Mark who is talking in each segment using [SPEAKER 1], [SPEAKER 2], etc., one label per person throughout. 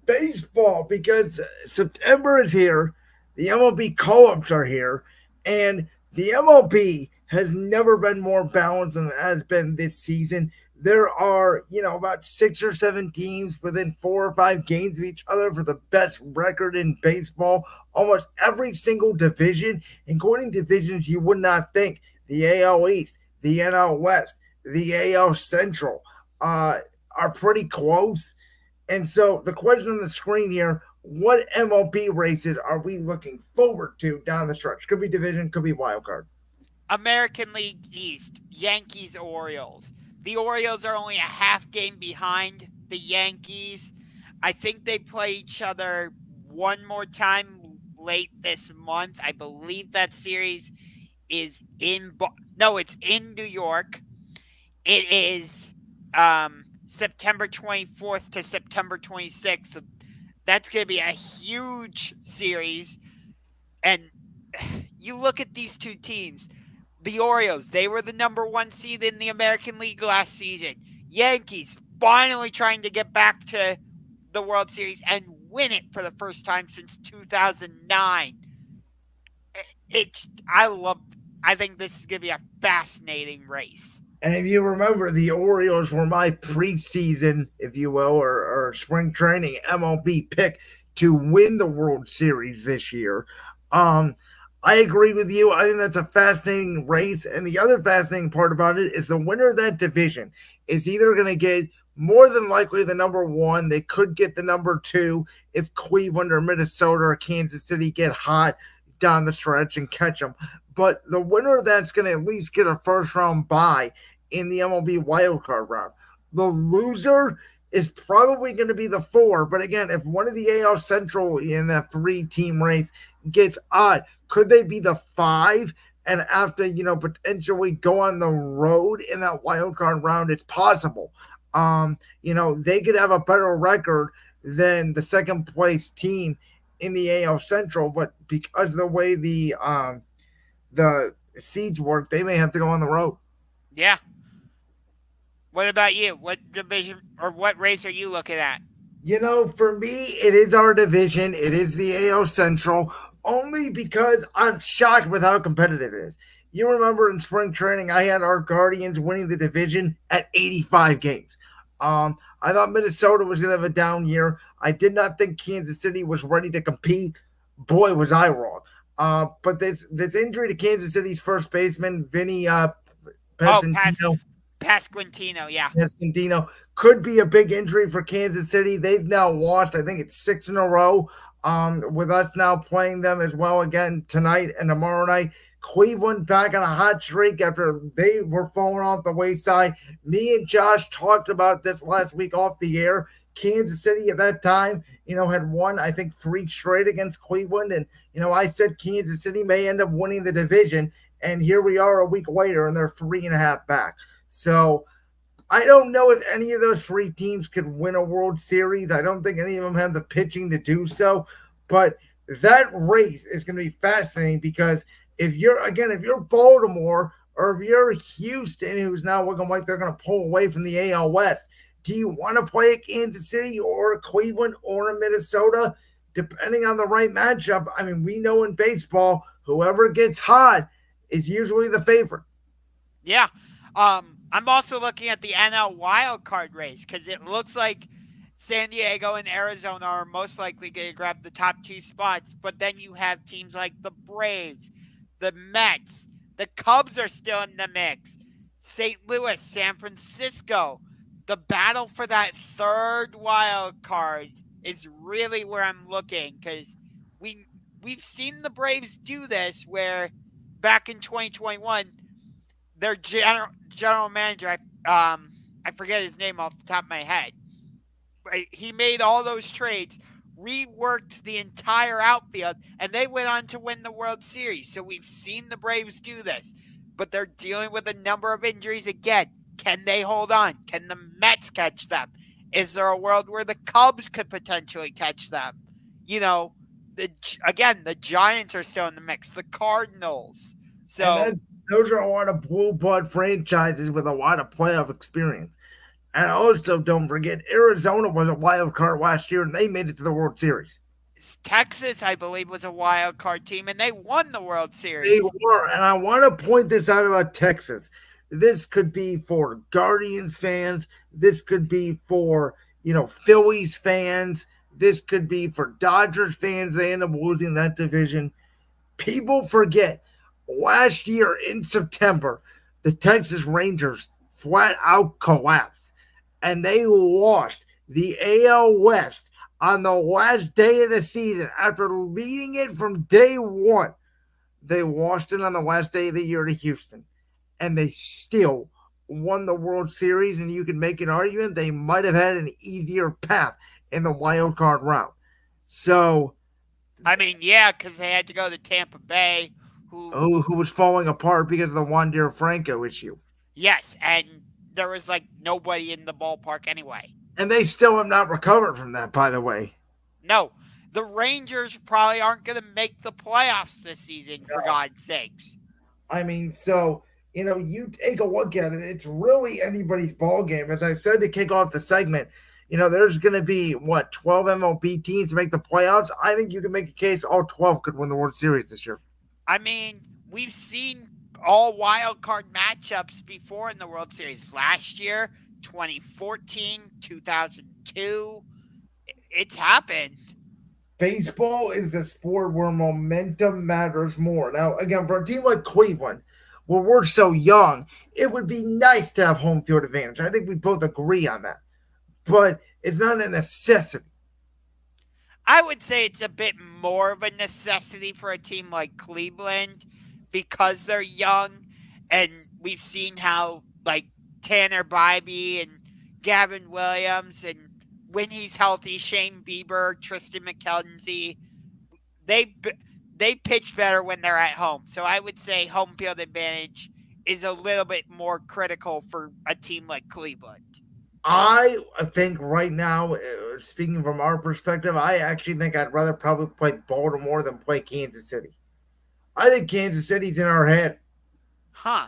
[SPEAKER 1] baseball because September is here, the MLB call-ups are here, and the MLB has never been more balanced than it has been this season. There are, about 6 or 7 teams within 4 or 5 games of each other for the best record in baseball. Almost every single division, including divisions you would not think, the AL East, the NL West, the AL Central, are pretty close. And so the question on the screen here, what MLB races are we looking forward to down the stretch? Could be division, could be wild card.
[SPEAKER 2] American League East, Yankees, Orioles. The Orioles are only a half game behind the Yankees. I think they play each other one more time late this month. I believe that series is no, it's in New York. It is September 24th to September 26th. So that's going to be a huge series. And you look at these two teams. The Orioles, they were the number one seed in the American League last season. Yankees finally trying to get back to the World Series and win it for the first time since 2009. I think this is going to be a fascinating race.
[SPEAKER 1] And if you remember, the Orioles were my preseason, if you will, or spring training MLB pick to win the World Series this year. Um, I agree with you. I think that's a fascinating race. And the other fascinating part about it is the winner of that division is either going to get more than likely the number one. They could get the number two if Cleveland or Minnesota or Kansas City get hot down the stretch and catch them. But the winner that's going to at least get a first round bye in the MLB wildcard round. The loser is probably going to be the four. But again, if one of the AL Central in that 3 team race gets odd, could they be the five? And after, potentially go on the road in that wild card round, it's possible. They could have a better record than the second place team in the AL Central, but because of the way the seeds work, they may have to go on the road.
[SPEAKER 2] Yeah. What about you? What division or what race are you looking at?
[SPEAKER 1] For me, it is our division. It is the AL Central, only because I'm shocked with how competitive it is. You remember in spring training, I had our Guardians winning the division at 85 games. I thought Minnesota was going to have a down year. I did not think Kansas City was ready to compete. Boy, was I wrong. But this injury to Kansas City's first baseman, Vinny
[SPEAKER 2] Oh,
[SPEAKER 1] Pesentino,
[SPEAKER 2] Pasquantino, yeah.
[SPEAKER 1] Escondino could be a big injury for Kansas City. They've now lost, I think it's 6 in a row. With us now playing them as well again tonight and tomorrow night. Cleveland back on a hot streak after they were falling off the wayside. Me and Josh talked about this last week off the air. Kansas City at that time, had won, I think, 3 straight against Cleveland. And, I said Kansas City may end up winning the division. And here we are a week later, and they're 3.5 back. So I don't know if any of those 3 teams could win a World Series. I don't think any of them have the pitching to do so. But that race is going to be fascinating because if you're Baltimore or if you're Houston, who's now looking like they're going to pull away from the AL West, do you want to play at Kansas City or Cleveland or Minnesota? Depending on the right matchup, I mean, we know in baseball, whoever gets hot is usually the favorite.
[SPEAKER 2] Yeah. I'm also looking at the NL wild card race because it looks like San Diego and Arizona are most likely going to grab the top 2 spots. But then you have teams like the Braves, the Mets, the Cubs are still in the mix, St. Louis, San Francisco. The battle for that third wild card is really where I'm looking because we've seen the Braves do this where back in 2021, their general manager, I forget his name off the top of my head, but he made all those trades, reworked the entire outfield, and they went on to win the World Series. So we've seen the Braves do this, but they're dealing with a number of injuries again. Can they hold on? Can the Mets catch them? Is there a world where the Cubs could potentially catch them? The Giants are still in the mix. The Cardinals. So
[SPEAKER 1] those are a lot of blue blood franchises with a lot of playoff experience. And also, don't forget, Arizona was a wild card last year, and they made it to the World Series.
[SPEAKER 2] Texas, I believe, was a wild card team, and they won the World
[SPEAKER 1] They
[SPEAKER 2] Series.
[SPEAKER 1] were, and I want to point this out about Texas. This could be for Guardians fans. This could be for Phillies fans. This could be for Dodgers fans. They end up losing that division. People forget last year in September, the Texas Rangers flat out collapsed, and they lost the AL West on the last day of the season after leading it from day one. They lost it on the last day of the year to Houston, and they still won the World Series. And you can make an argument they might have had an easier path in the wild card round. So,
[SPEAKER 2] I mean, yeah, because they had to go to Tampa Bay, who,
[SPEAKER 1] who was falling apart because of the Wander Franco issue,
[SPEAKER 2] yes, and there was like nobody in the ballpark anyway.
[SPEAKER 1] and they still have not recovered from that. By the way,
[SPEAKER 2] No, the Rangers probably aren't going to make the playoffs this season, for God's sakes.
[SPEAKER 1] I mean, so you take a look at it; it's really anybody's ball game. As I said to kick off the segment, there's going to be 12 MLB teams to make the playoffs. I think you can make a case all 12 could win the World Series this year.
[SPEAKER 2] I mean, we've seen all wild card matchups before in the World Series. Last year, 2014, 2002. It's happened.
[SPEAKER 1] Baseball is the sport where momentum matters more. Now, again, for a team like Cleveland, where we're so young, it would be nice to have home field advantage. I think we both agree on that. But it's not a necessity.
[SPEAKER 2] I would say it's a bit more of a necessity for a team like Cleveland because they're young and we've seen how like Tanner Bybee and Gavin Williams and when he's healthy, Shane Bieber, Tristan McKenzie, they they pitch better when they're at home. So I would say home field advantage is a little bit more critical for a team like Cleveland.
[SPEAKER 1] I think right now, speaking from our perspective, I actually think I'd rather probably play Baltimore than play Kansas City. I think Kansas City's in our head.
[SPEAKER 2] Huh.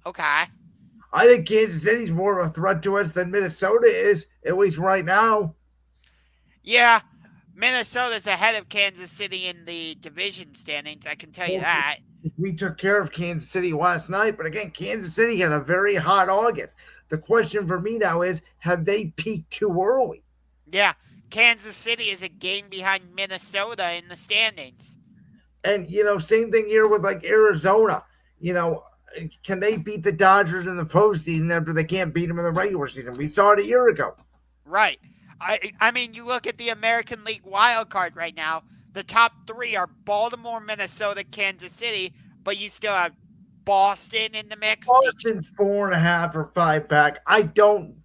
[SPEAKER 2] Okay.
[SPEAKER 1] I think Kansas City's more of a threat to us than Minnesota is, at least right now.
[SPEAKER 2] Yeah, Minnesota's ahead of Kansas City in the division standings. I can tell you
[SPEAKER 1] Well,
[SPEAKER 2] that.
[SPEAKER 1] we took care of Kansas City last night, but again, Kansas City had a very hot August. The question for me now is, have they peaked too early?
[SPEAKER 2] Yeah, Kansas City is a game behind Minnesota in the standings.
[SPEAKER 1] And same thing here with like Arizona. You know, can they beat the Dodgers in the postseason after they can't beat them in the regular season? We saw it a year ago.
[SPEAKER 2] Right. I mean, you look at the American League wild card right now. The top three are Baltimore, Minnesota, Kansas City, but you still have Boston in the mix.
[SPEAKER 1] Boston's 4.5 or 5 back. I don't.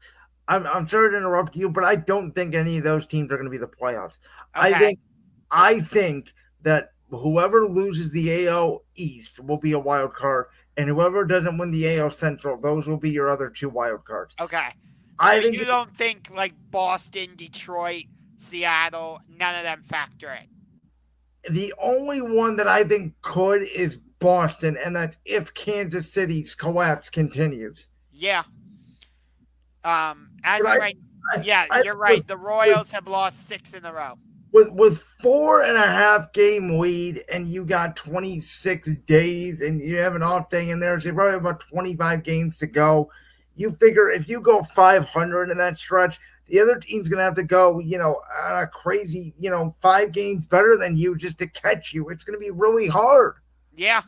[SPEAKER 1] I'm sorry to interrupt you, but I don't think any of those teams are going to be the playoffs.
[SPEAKER 2] Okay.
[SPEAKER 1] I think that whoever loses the AL East will be a wild card, and whoever doesn't win the AL Central, those will be your other two wild cards.
[SPEAKER 2] Okay.
[SPEAKER 1] I
[SPEAKER 2] So
[SPEAKER 1] think
[SPEAKER 2] you don't think like Boston, Detroit, Seattle, none of them factor in?
[SPEAKER 1] the only one that I think could is Boston, and that's if Kansas City's collapse continues.
[SPEAKER 2] Yeah. As
[SPEAKER 1] But
[SPEAKER 2] of right, yeah, you're right. The Royals have lost 6 in a row.
[SPEAKER 1] with 4.5 game lead, and you got 26 days, and you have an off day in there, so you probably have about 25 games to go. You figure if you go 500 in that stretch, the other team's gonna have to go, on a crazy, 5 games better than you just to catch you. It's gonna be really hard.
[SPEAKER 2] Yeah.